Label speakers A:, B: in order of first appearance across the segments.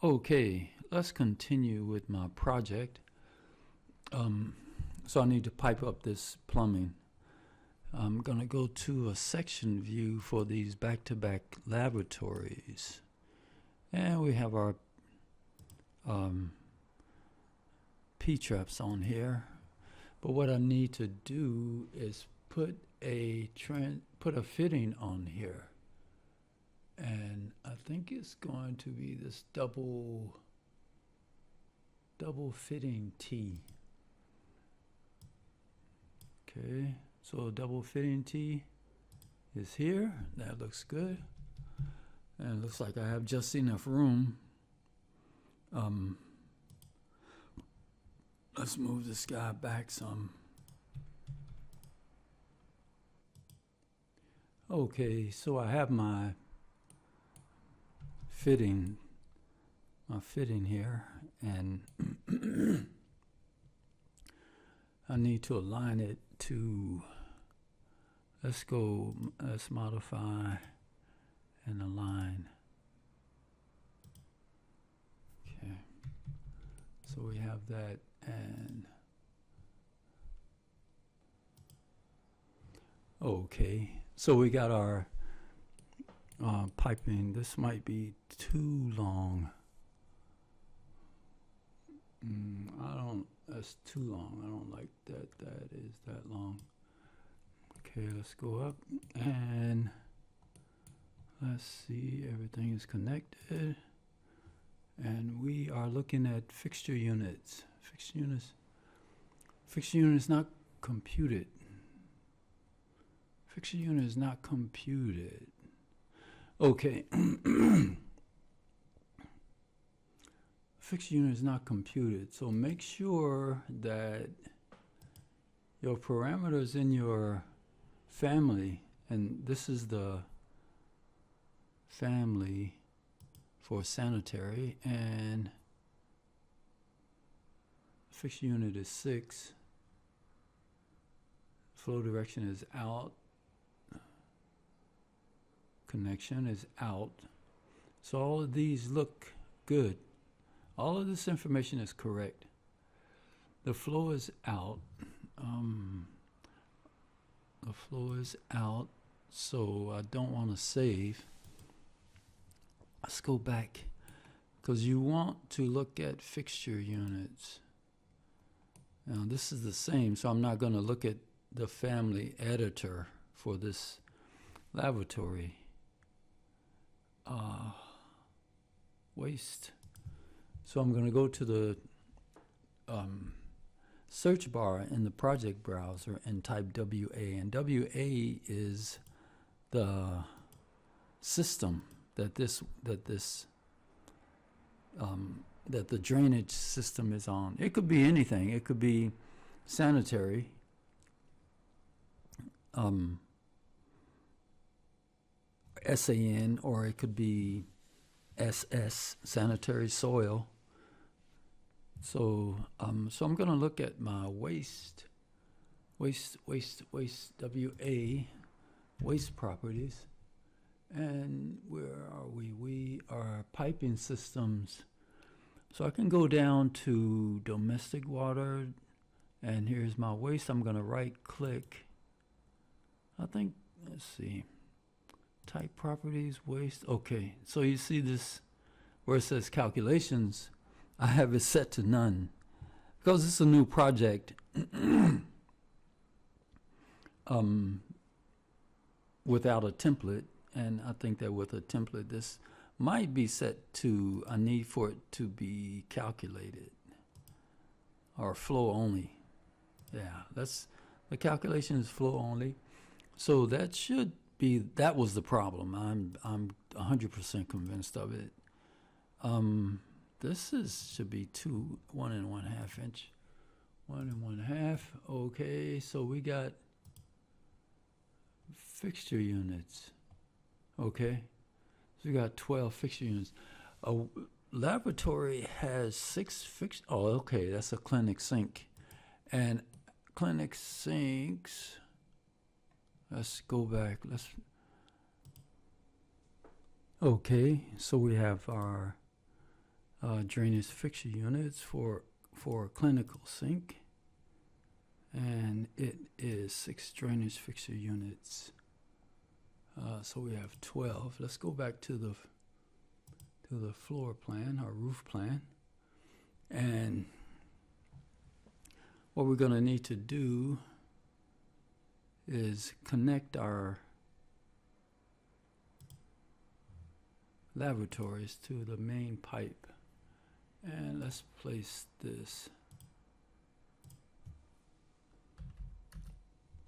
A: Okay, let's continue with my project. So I need to pipe up this plumbing. I'm going to go to a section view for these back-to-back laboratories. And we have our P-traps on here. But what I need to do is put a fitting on here. And I think it's going to be this double fitting T. Okay, so double fitting T is here. That looks good. And it looks like I have just enough room. Let's move this guy back some. Okay, so I have my fitting here, and I need to align it to, let's modify and align. Okay, so we have that, and okay, so we got our piping. This might be too long. That's too long. I don't like that. That is that long. Okay, let's go up and let's see, everything is connected. And we are looking at fixture units. Fixture unit is not computed. Fixture unit is not computed. Okay. Fixture unit is not computed, so make sure that your parameters in your family, and this is the family for sanitary, and fixture unit is 6, flow direction is out, connection is out, so all of these look good. All of this information is correct. The flow is out. The flow is out, so I don't want to save. Let's go back, because you want to look at fixture units. Now this is the same, so I'm not going to look at the family editor for this laboratory. Waste. So I'm going to go to the search bar in the project browser and type WA. And WA is the system that the drainage system is on. It could be anything. It could be sanitary, SAN, or it could be SS, sanitary soil. So I'm going to look at my waste WA, waste properties. And where are we? We are piping systems. So I can go down to domestic water, and here's my waste. I'm going to right click. I think, let's see, type properties, waste. Okay, so you see this where it says calculations. I have it set to none because it's a new project without a template, and I think that with a template this might be set to, I need for it to be calculated or flow only. Yeah, that's the calculation is flow only, so that should be, that was the problem. I'm 100% convinced of it. This should be 1 1/2 inch. 1 1/2. Okay, so we got fixture units. Okay, so we got 12 fixture units. A laboratory has 6 fixture. Oh, okay, that's a clinic sink. And clinic sinks, let's go back. Okay, so we have our drainage fixture units for a clinical sink, and it is 6 drainage fixture units. So we have 12. Let's go back to the floor plan, our roof plan, and what we're going to need to do is connect our lavatories to the main pipe. And let's place this.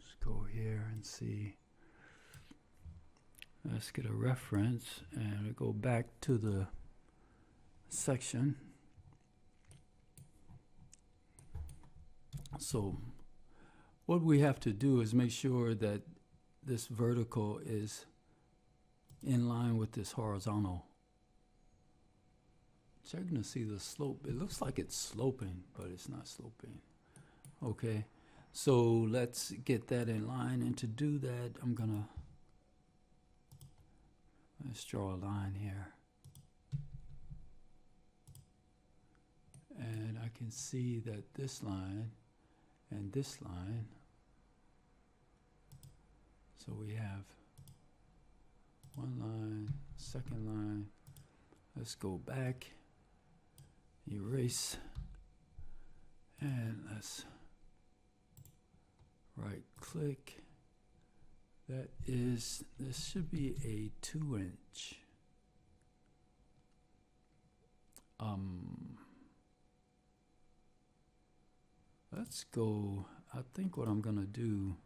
A: Let's go here and see. Let's get a reference and we go back to the section. So what we have to do is make sure that this vertical is in line with this horizontal. Checking to see the slope. It looks like it's sloping, but it's not sloping. Okay, so let's get that in line, and to do that, let's draw a line here. And I can see that this line and this line, so we have one line, second line. Let's go back, erase, and let's right click. This should be a 2-inch. Let's go, I think what I'm gonna do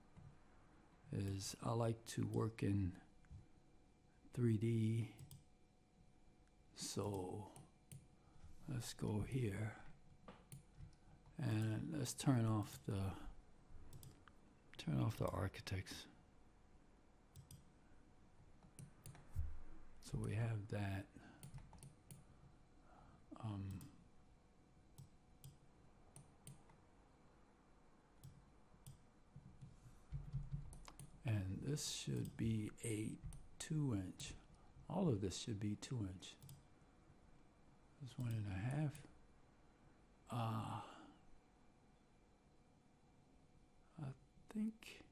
A: is I like to work in 3D. So let's go here and let's turn off the architects. So we have that. And this should be a 2-inch. All of this should be 2-inch. This 1.5. I think,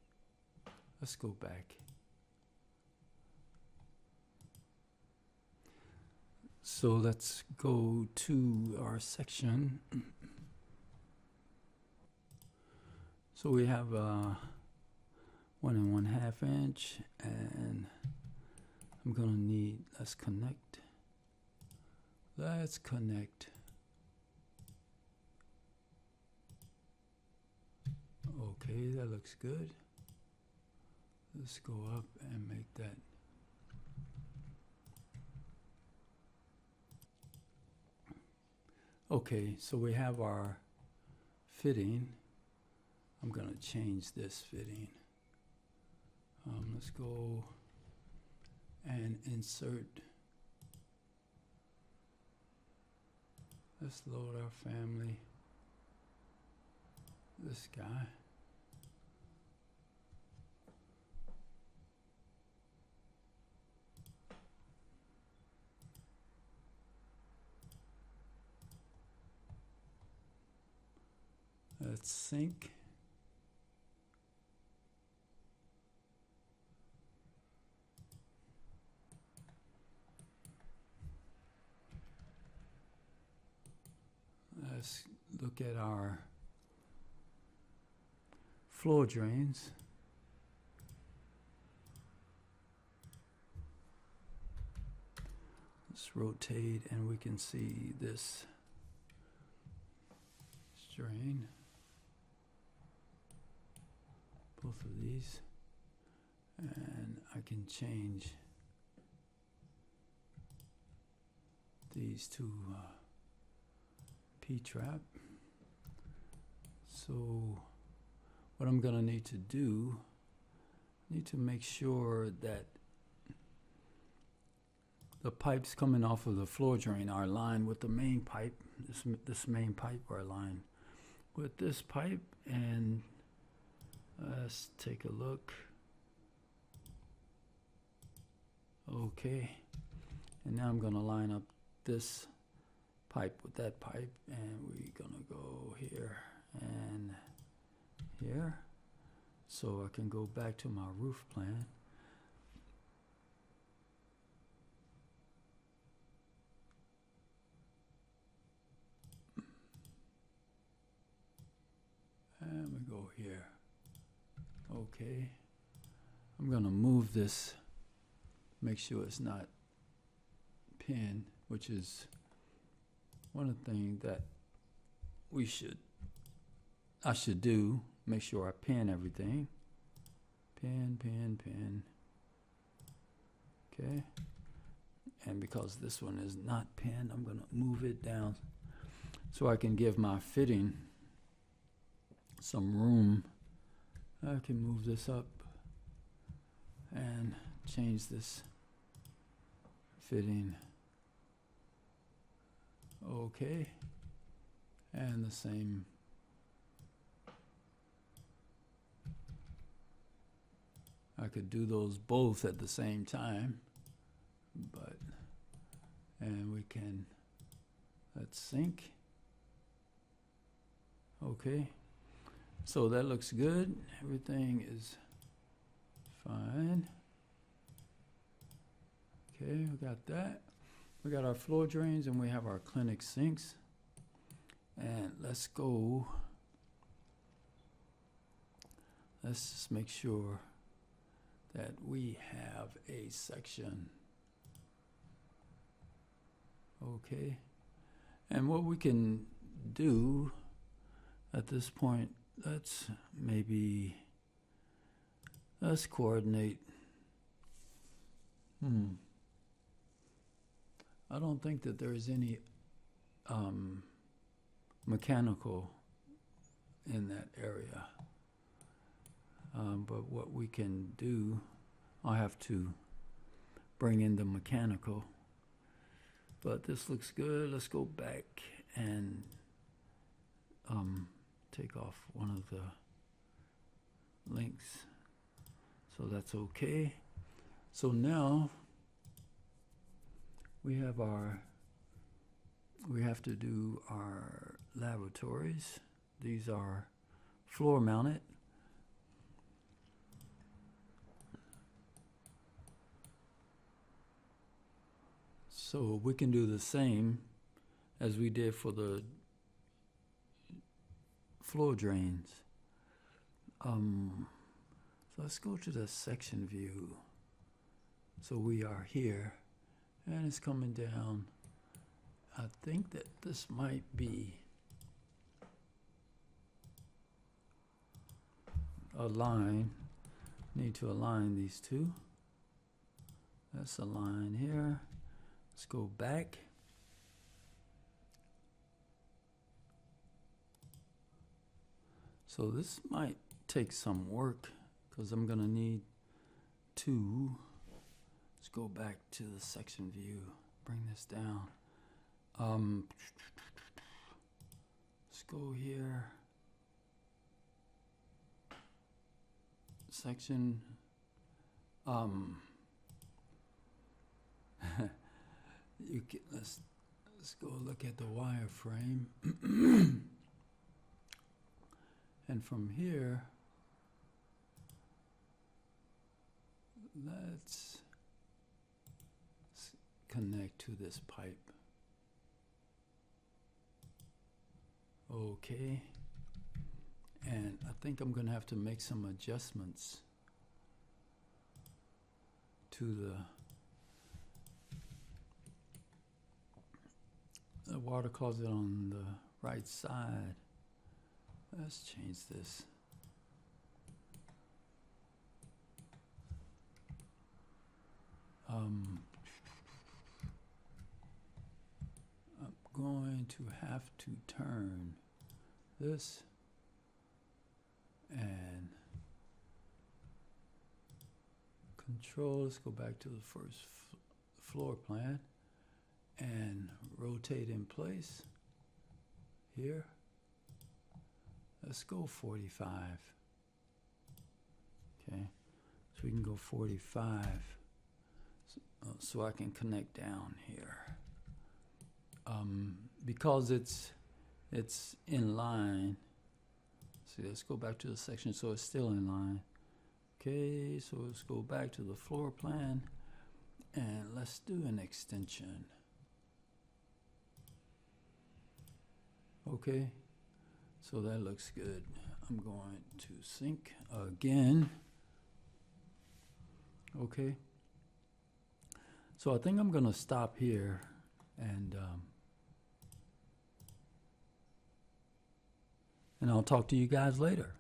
A: let's go back. So let's go to our section. So we have 1.5 inch, and I'm gonna need, let's connect. Okay, that looks good. Let's go up and make that. Okay, so we have our fitting. I'm going to change this fitting. Let's go and insert. Let's load our family. This guy. Let's sync. Let's look at our floor drains. Let's rotate and we can see this drain. Both of these, and I can change these to P-trap. So what I'm going to need to do, need to make sure that the pipes coming off of the floor drain are aligned with the main pipe. This main pipe are aligned with this pipe, and let's take a look. Okay, and now I'm going to line up this pipe with that pipe, and we're gonna go here and here. So I can go back to my roof plan. And we go here. Okay. I'm gonna move this, make sure it's not pinned, which is one of the things that I should do, make sure I pin everything. Pin, pin, pin. Okay. And because this one is not pinned, I'm going to move it down so I can give my fitting some room. I can move this up and change this fitting. Okay. And the same. I could do those both at the same time, but, and we can, let's sync. Okay, so that looks good. Everything is fine. Okay, we got that. We got our floor drains and we have our clinic sinks. And let's go, let's just make sure that we have a section. Okay. And what we can do at this point, let's coordinate. I don't think that there's any mechanical in that area. But what we can do, I'll have to bring in the mechanical. But this looks good. Let's go back and take off one of the links. So that's okay. So now we have we have to do our lavatories. These are floor mounted. So we can do the same as we did for the floor drains. So let's go to the section view. So we are here, and it's coming down. I think that this might be a line. Need to align these two. That's a line here. Let's go back. So this might take some work because I'm going to need to. Let's go back to the section view. Bring this down. Let's go here. Section. Let's go look at the wireframe. And from here, let's connect to this pipe. Okay. And I think I'm going to have to make some adjustments to the water closet on the right side. Let's change this. I'm going to have to turn this and control. Let's go back to the first floor plan and rotate in place here. Let's go 45. Okay, so we can go 45. So I can connect down here. because it's in line. See, let's go back to the section so it's still in line. Okay, so let's go back to the floor plan and let's do an extension. Okay, so that looks good. I'm going to sync again. Okay, so I think I'm going to stop here and I'll talk to you guys later.